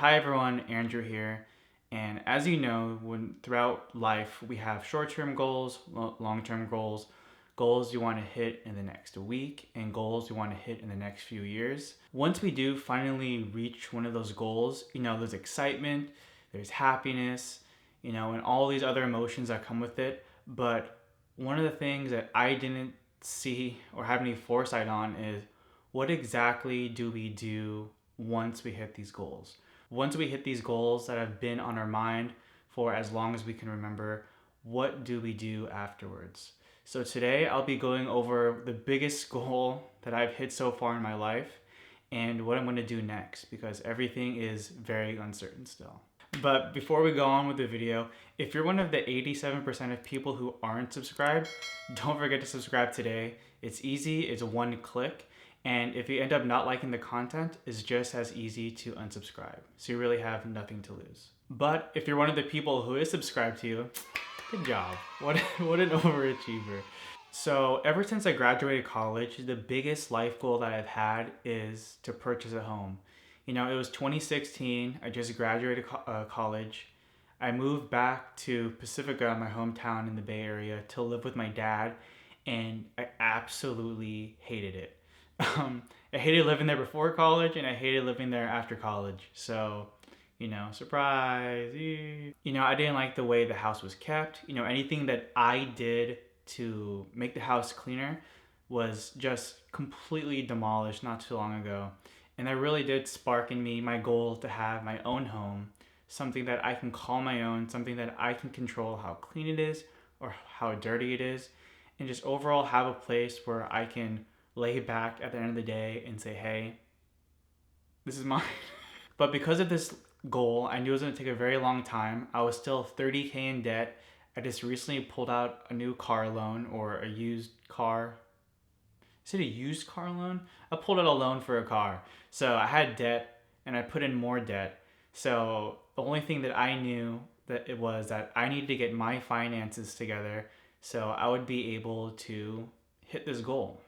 Hi everyone, Andrew here. And as you know, when throughout life we have short-term goals, long-term goals, goals you want to hit in the next week, and goals you want to hit in the next few years. Once we do finally reach one of those goals, there's excitement, there's happiness, and all these other emotions that come with it. But one of the things that I didn't see or have any foresight on is what exactly do we do once we hit these goals? Once we hit these goals that have been on our mind for as long as we can remember, what do we do afterwards? So today I'll be going over the biggest goal that I've hit so far in my life and what I'm going to do next because everything is very uncertain still. But before we go on with the video, if you're one of the 87% of people who aren't subscribed, don't forget to subscribe today. It's easy, it's one click. And if you end up not liking the content, it's just as easy to unsubscribe. So you really have nothing to lose. But if you're one of the people who is subscribed to you, good job. What an overachiever. So ever since I graduated college, the biggest life goal that I've had is to purchase a home. It was 2016. I just graduated college. I moved back to Pacifica, my hometown in the Bay Area, to live with my dad, and I absolutely hated it. I hated living there before college, and I hated living there after college. So, surprise. I didn't like the way the house was kept. Anything that I did to make the house cleaner was just completely demolished not too long ago. And that really did spark in me my goal to have my own home, something that I can call my own, something that I can control how clean it is or how dirty it is, and just overall have a place where I can lay back at the end of the day and say, hey, this is mine. But because of this goal, I knew it was going to take a very long time. I was still 30K in debt. I just recently pulled out a new car loan or a used car. Is it a used car loan? I pulled out a loan for a car. So I had debt and I put in more debt. So the only thing that I knew that it was that I needed to get my finances together so I would be able to hit this goal.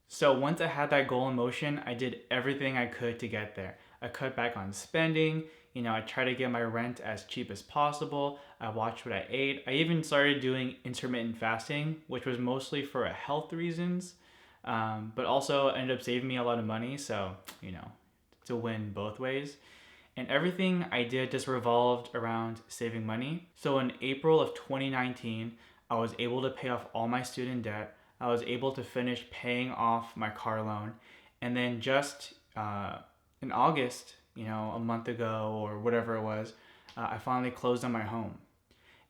So once I had that goal in motion, I did everything I could to get there. I cut back on spending. I tried to get my rent as cheap as possible. I watched what I ate. I even started doing intermittent fasting, which was mostly for health reasons, but also ended up saving me a lot of money. So, it's a win both ways. And everything I did just revolved around saving money. So in April of 2019, I was able to pay off all my student debt. I was able to finish paying off my car loan. And then just in August, a month ago or whatever it was, I finally closed on my home.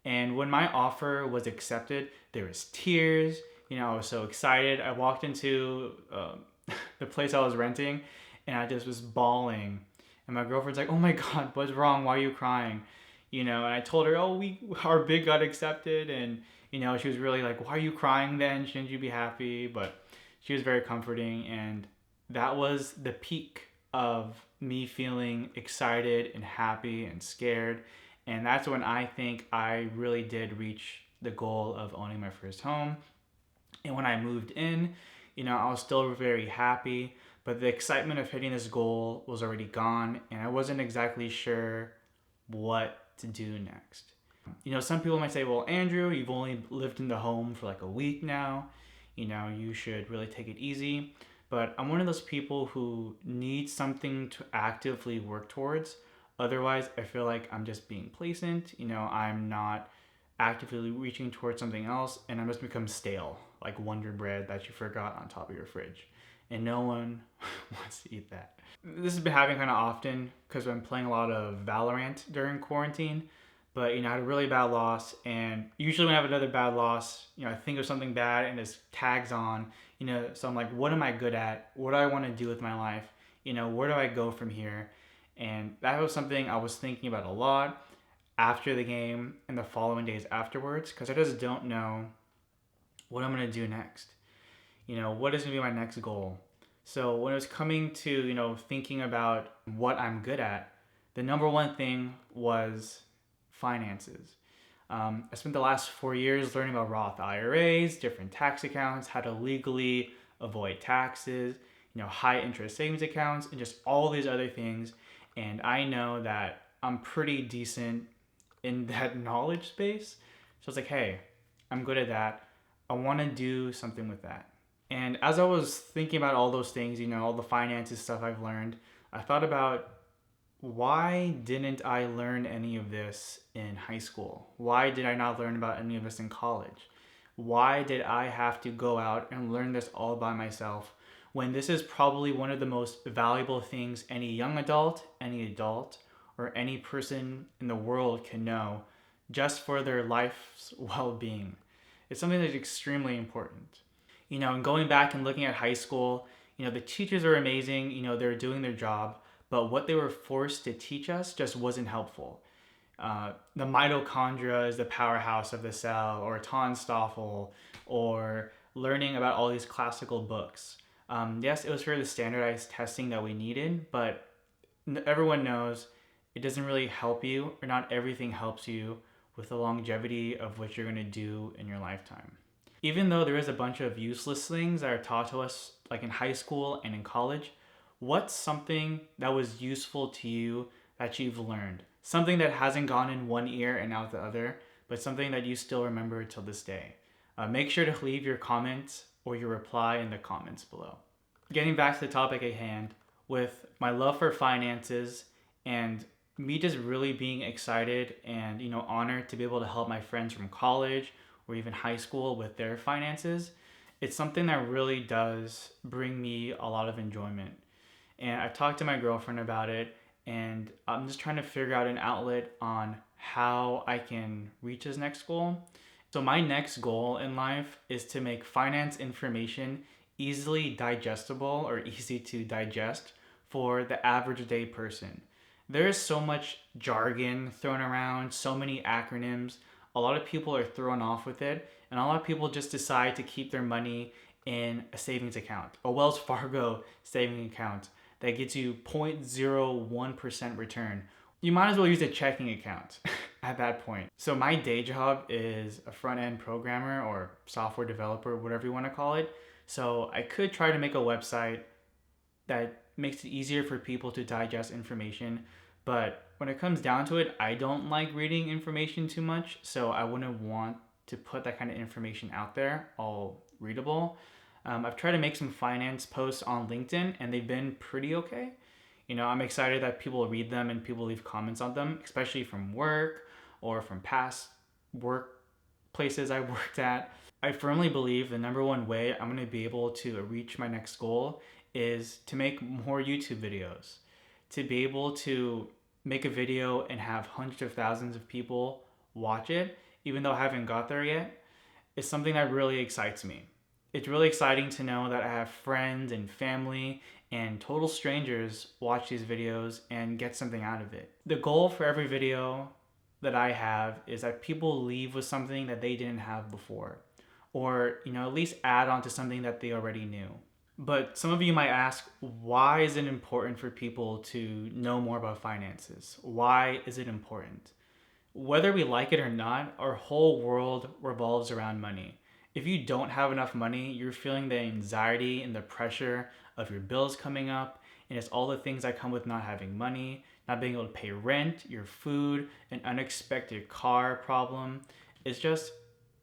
And when my offer was accepted, there was tears. I was so excited. I walked into the place I was renting and I just was bawling. And my girlfriend's like, oh my God, what's wrong? Why are you crying? And I told her, oh, our bid got accepted. And, she was really like, why are you crying then? Shouldn't you be happy? But she was very comforting. And that was the peak of me feeling excited and happy and scared. And that's when I think I really did reach the goal of owning my first home. And when I moved in, I was still very happy, but the excitement of hitting this goal was already gone, and I wasn't exactly sure what to do next. Some people might say, well, Andrew, you've only lived in the home for like a week now. You should really take it easy. But I'm one of those people who needs something to actively work towards. Otherwise, I feel like I'm just being complacent. I'm not actively reaching towards something else, and I just become stale, like Wonder Bread that you forgot on top of your fridge. And no one wants to eat that. This has been happening kind of often because I'm playing a lot of Valorant during quarantine. But I had a really bad loss, and usually when I have another bad loss, I think of something bad and it tags on. So I'm like, what am I good at? What do I want to do with my life? Where do I go from here? And that was something I was thinking about a lot after the game and the following days afterwards, because I just don't know what I'm going to do next. What is going to be my next goal? So when it was coming to, thinking about what I'm good at, the number one thing was finances. I spent the last 4 years learning about Roth IRAs, different tax accounts, how to legally avoid taxes, high interest savings accounts, and just all these other things. And I know that I'm pretty decent in that knowledge space. So it's like, hey, I'm good at that. I want to do something with that. And as I was thinking about all those things, all the finances stuff I've learned, I thought about, why didn't I learn any of this in high school? Why did I not learn about any of this in college? Why did I have to go out and learn this all by myself when this is probably one of the most valuable things any young adult, or any person in the world can know just for their life's well being? It's something that's extremely important. And going back and looking at high school, the teachers are amazing, they're doing their job, but what they were forced to teach us just wasn't helpful. The mitochondria is the powerhouse of the cell, or Tonstoffel, or learning about all these classical books. Yes, it was for the standardized testing that we needed, but everyone knows it doesn't really help you, or not everything helps you with the longevity of what you're going to do in your lifetime. Even though there is a bunch of useless things that are taught to us, like in high school and in college, what's something that was useful to you that you've learned? Something that hasn't gone in one ear and out the other, but something that you still remember till this day. Make sure to leave your comments or your reply in the comments below. Getting back to the topic at hand, with my love for finances and me just really being excited and honored to be able to help my friends from college or even high school with their finances, it's something that really does bring me a lot of enjoyment. And I've talked to my girlfriend about it, and I'm just trying to figure out an outlet on how I can reach this next goal. So my next goal in life is to make finance information easily digestible, or easy to digest for the average day person. There is so much jargon thrown around, so many acronyms. A lot of people are thrown off with it, and a lot of people just decide to keep their money in a savings account, a Wells Fargo saving account that gets you 0.01% return. You might as well use a checking account at that point. So my day job is a front-end programmer or software developer, whatever you want to call it. So I could try to make a website that makes it easier for people to digest information. But when it comes down to it, I don't like reading information too much. So I wouldn't want to put that kind of information out there all readable. I've tried to make some finance posts on LinkedIn, and they've been pretty okay. I'm excited that people read them and people leave comments on them, especially from work or from past work places I worked at. I firmly believe the number one way I'm going to be able to reach my next goal is to make more YouTube videos. To be able to make a video and have hundreds of thousands of people watch it, even though I haven't got there yet, is something that really excites me. It's really exciting to know that I have friends and family and total strangers watch these videos and get something out of it. The goal for every video that I have is that people leave with something that they didn't have before, or at least add on to something that they already knew. But some of you might ask, why is it important for people to know more about finances? Why is it important? Whether we like it or not, our whole world revolves around money. If you don't have enough money, you're feeling the anxiety and the pressure of your bills coming up, and it's all the things that come with not having money, not being able to pay rent, your food, an unexpected car problem. It's just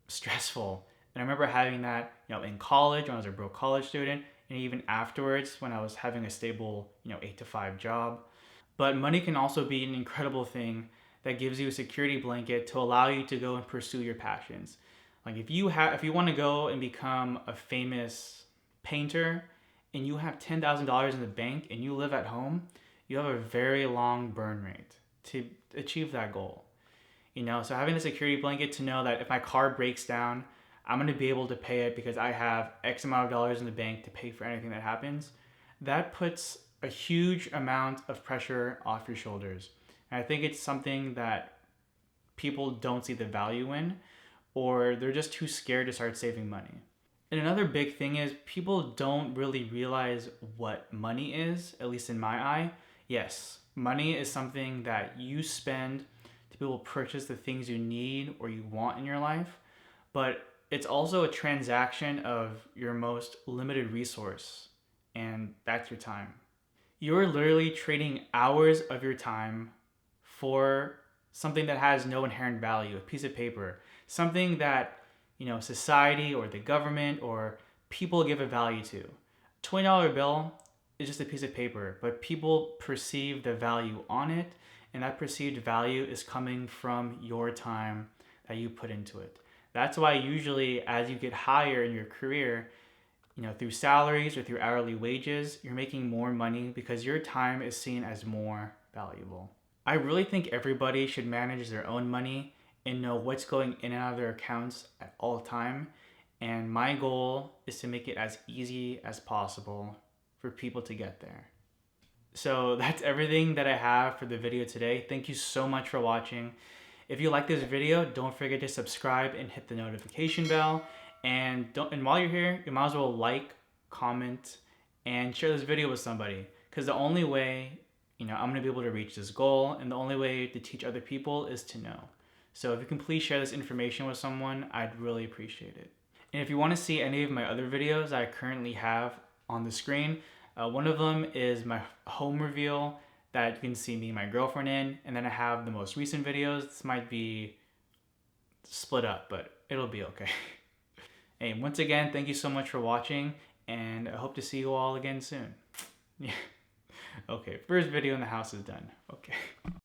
stressful. And I remember having that, in college when I was a broke college student, and even afterwards when I was having a stable, 8 to 5 job. But money can also be an incredible thing that gives you a security blanket to allow you to go and pursue your passions. Like if you want to go and become a famous painter and you have $10,000 in the bank and you live at home, you have a very long burn rate to achieve that goal. So having the security blanket to know that if my car breaks down, I'm going to be able to pay it because I have X amount of dollars in the bank to pay for anything that happens, that puts a huge amount of pressure off your shoulders. And I think it's something that people don't see the value in, or they're just too scared to start saving money. And another big thing is people don't really realize what money is, at least in my eye. Yes, money is something that you spend to be able to purchase the things you need or you want in your life, but it's also a transaction of your most limited resource, and that's your time. You're literally trading hours of your time for something that has no inherent value, a piece of paper, something that, society or the government or people give a value to. $20 bill is just a piece of paper, but people perceive the value on it, and that perceived value is coming from your time that you put into it. That's why usually as you get higher in your career, through salaries or through hourly wages, you're making more money because your time is seen as more valuable. I really think everybody should manage their own money and know what's going in and out of their accounts at all time. And my goal is to make it as easy as possible for people to get there. So that's everything that I have for the video today. Thank you so much for watching. If you like this video, don't forget to subscribe and hit the notification bell. And while you're here, you might as well like, comment, and share this video with somebody. Because the only way, I'm gonna be able to reach this goal, and the only way to teach other people is to know. So if you can please share this information with someone, I'd really appreciate it. And if you want to see any of my other videos I currently have on the screen, one of them is my home reveal that you can see me and my girlfriend in, and then I have the most recent videos. This might be split up, but it'll be okay. Hey, once again, thank you so much for watching, and I hope to see you all again soon. Yeah. Okay, first video in the house is done. Okay.